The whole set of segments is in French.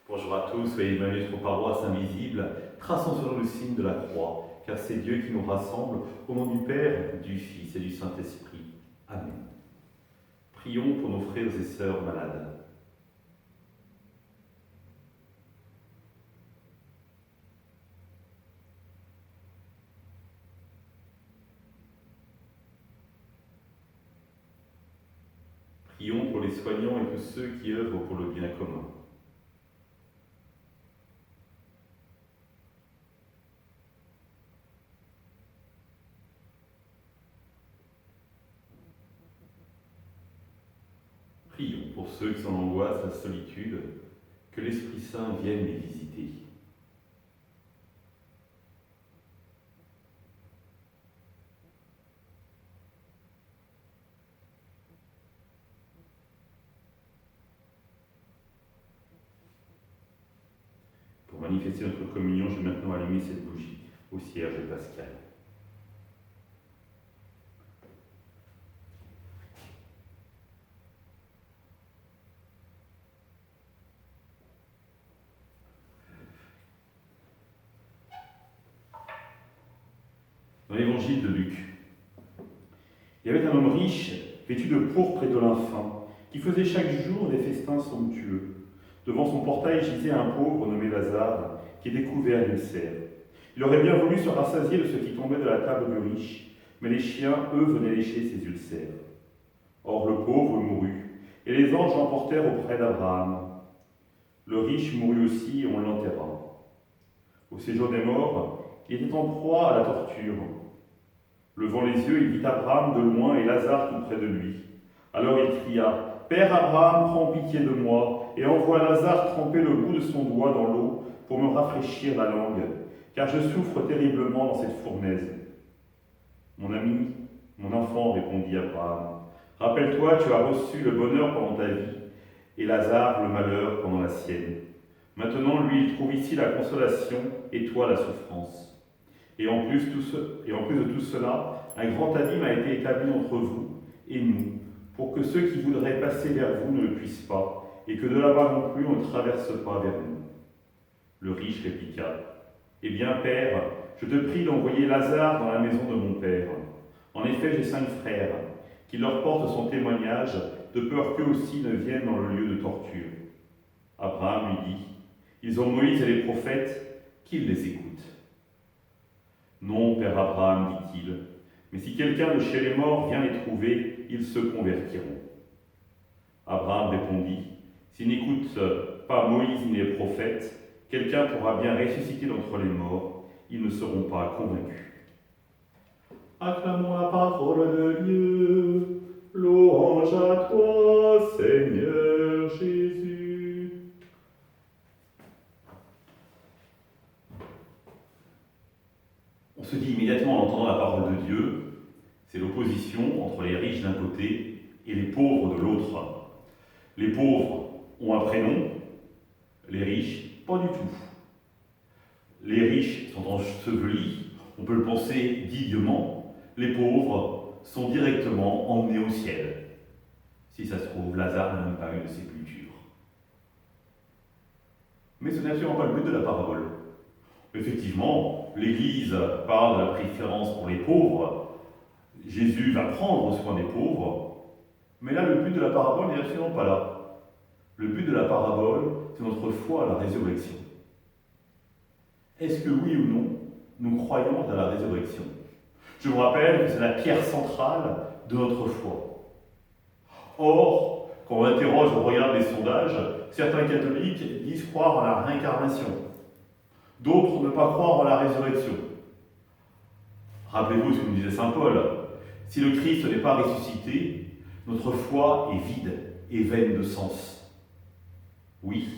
Bonjour à tous, soyez bienvenus sur Paroisse Invisible, traçons sur nous le signe de la croix, car c'est Dieu qui nous rassemble au nom du Père, du Fils et du Saint-Esprit. Amen. Prions pour nos frères et sœurs malades. Prions pour les soignants et tous ceux qui œuvrent pour le bien commun. Prions pour ceux qui sont en angoisse, la solitude, que l'Esprit Saint vienne les visiter. Pour manifester notre communion, je vais maintenant allumer cette bougie au cierge pascal. Dans l'évangile de Luc, il y avait un homme riche, vêtu de pourpre et de lin fin, qui faisait chaque jour des festins somptueux. Devant son portail gisait un pauvre nommé Lazare, qui était couvert d'ulcères. Il aurait bien voulu se rassasier de ce qui tombait de la table du riche, mais les chiens, eux, venaient lécher ses ulcères. Or le pauvre mourut, et les anges l'emportèrent auprès d'Abraham. Le riche mourut aussi, et on l'enterra. Au séjour des morts, il était en proie à la torture. Levant les yeux, il vit Abraham de loin et Lazare tout près de lui. Alors il cria, « Père Abraham, prends pitié de moi, et envoie Lazare tremper le bout de son doigt dans l'eau pour me rafraîchir la langue, car je souffre terriblement dans cette fournaise. » « Mon ami, mon enfant, répondit Abraham, rappelle-toi, tu as reçu le bonheur pendant ta vie, et Lazare le malheur pendant la sienne. Maintenant, lui, il trouve ici la consolation, et toi la souffrance. Et en plus de tout cela, un grand abîme a été établi entre vous et nous, pour que ceux qui voudraient passer vers vous ne le puissent pas, et que de là-bas non plus on ne traverse pas vers nous. Le riche répliqua, « Eh bien, Père, je te prie d'envoyer Lazare dans la maison de mon Père. En effet, j'ai 5 frères, qu'il leur porte son témoignage, de peur qu'eux aussi ne viennent dans le lieu de torture. » Abraham lui dit, « Ils ont Moïse et les prophètes, qu'ils les écoutent. » « Non, Père Abraham, dit-il, mais si quelqu'un de chez les morts vient les trouver, ils se convertiront. » Abraham répondit, « S'ils n'écoutent pas Moïse ni les prophètes, quelqu'un pourra bien ressusciter d'entre les morts, ils ne seront pas convaincus. » Acclamons la parole de Dieu, louange à toi, Seigneur Jésus. On se dit immédiatement en entendant la parole de Dieu, c'est l'opposition entre les riches d'un côté et les pauvres de l'autre. Les pauvres ont un prénom, les riches, pas du tout. Les riches sont ensevelis, on peut le penser dignement, les pauvres sont directement emmenés au ciel. Si ça se trouve, Lazare n'a même pas eu de sépulture. Mais ce n'est absolument pas le but de la parabole. Effectivement, l'Église parle de la préférence pour les pauvres. Jésus va prendre soin des pauvres. Mais là, le but de la parabole n'est absolument pas là. Le but de la parabole, c'est notre foi à la résurrection. Est-ce que oui ou non, nous croyons à la résurrection? Je vous rappelle que c'est la pierre centrale de notre foi. Or, quand on interroge au regard des sondages, certains catholiques disent croire à la réincarnation. D'autres ne pas croire en la résurrection. Rappelez-vous ce que nous disait saint Paul. Si le Christ n'est pas ressuscité, notre foi est vide et vaine de sens. Oui,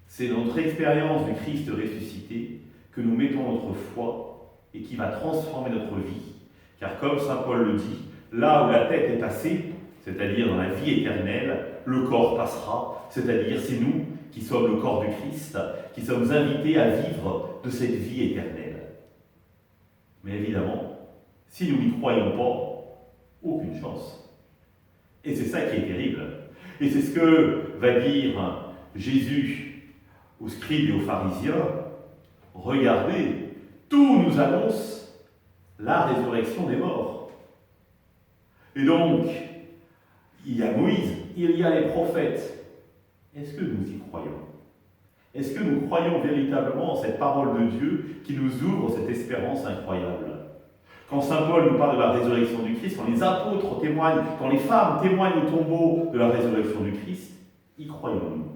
c'est notre expérience du Christ ressuscité que nous mettons notre foi et qui va transformer notre vie. Car comme saint Paul le dit, là où la tête est passée, c'est-à-dire dans la vie éternelle, le corps passera, c'est-à-dire c'est nous qui sommes le corps du Christ, qui sommes invités à vivre de cette vie éternelle. Mais évidemment, si nous n'y croyons pas, aucune chance. Et c'est ça qui est terrible. Et c'est ce que va dire Jésus aux scribes et aux pharisiens, regardez, tout nous annonce la résurrection des morts. Et donc, il y a Moïse, il y a les prophètes. Est-ce que nous y croyons? Est-ce que nous croyons véritablement en cette parole de Dieu qui nous ouvre cette espérance incroyable? Quand saint Paul nous parle de la résurrection du Christ, quand les apôtres témoignent, quand les femmes témoignent au tombeau de la résurrection du Christ, y croyons-nous?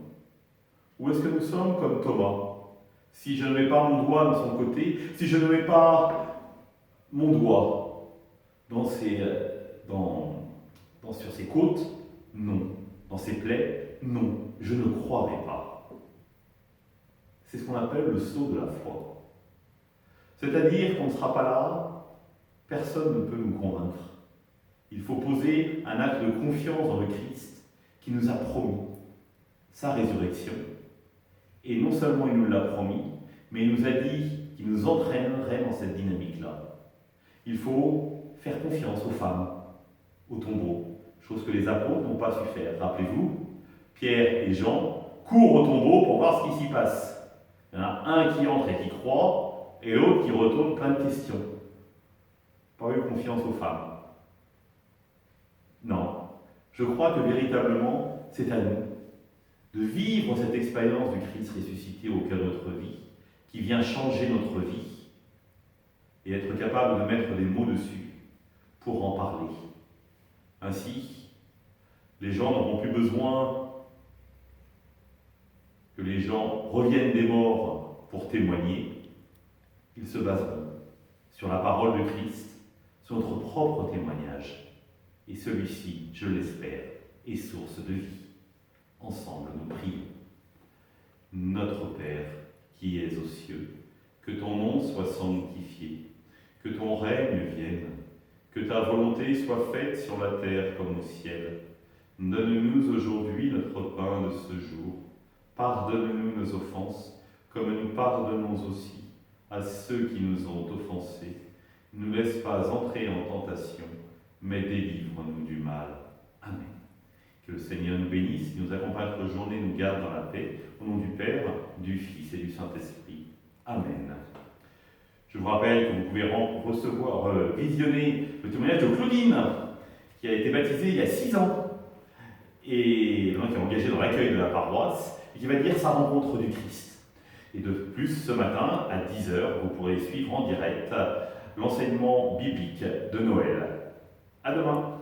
Ou est-ce que nous sommes comme Thomas? Si je ne mets pas mon doigt dans son côté, si je ne mets pas mon doigt sur ses côtes, non. Dans ses plaies, non. Je ne croirai pas. C'est ce qu'on appelle le saut de la foi. C'est-à-dire qu'on ne sera pas là, personne ne peut nous convaincre. Il faut poser un acte de confiance dans le Christ qui nous a promis sa résurrection. Et non seulement il nous l'a promis, mais il nous a dit qu'il nous entraînerait dans cette dynamique-là. Il faut faire confiance aux femmes, au tombeau, chose que les apôtres n'ont pas su faire. Rappelez-vous, Pierre et Jean courent au tombeau pour voir ce qui s'y passe. Il y en a un qui entre et qui croit, et l'autre qui retourne plein de questions. Pas eu confiance aux femmes. Non, je crois que véritablement, c'est à nous de vivre cette expérience du Christ ressuscité au cœur de notre vie, qui vient changer notre vie, et être capable de mettre des mots dessus pour en parler. Ainsi, les gens n'auront plus besoin que les gens reviennent des morts pour témoigner. Ils se baseront sur la parole de Christ, sur notre propre témoignage. Et celui-ci, je l'espère, est source de vie. Ensemble, nous prions. Notre Père, qui es aux cieux, que ton nom soit sanctifié, que ton règne vienne, que ta volonté soit faite sur la terre comme au ciel. Donne-nous aujourd'hui notre pain de ce jour. Pardonne-nous nos offenses, comme nous pardonnons aussi à ceux qui nous ont offensés. Ne nous laisse pas entrer en tentation, mais délivre-nous du mal. Amen. Que le Seigneur nous bénisse, nous accompagne notre journée, nous garde dans la paix. Au nom du Père, du Fils et du Saint-Esprit. Amen. Je vous rappelle que vous pouvez visionner le témoignage de Claudine, qui a été baptisée il y a 6 ans, et qui est engagée dans l'accueil de la paroisse, et qui va dire sa rencontre du Christ. Et de plus, ce matin, à 10h, vous pourrez suivre en direct l'enseignement biblique de Noël. À demain.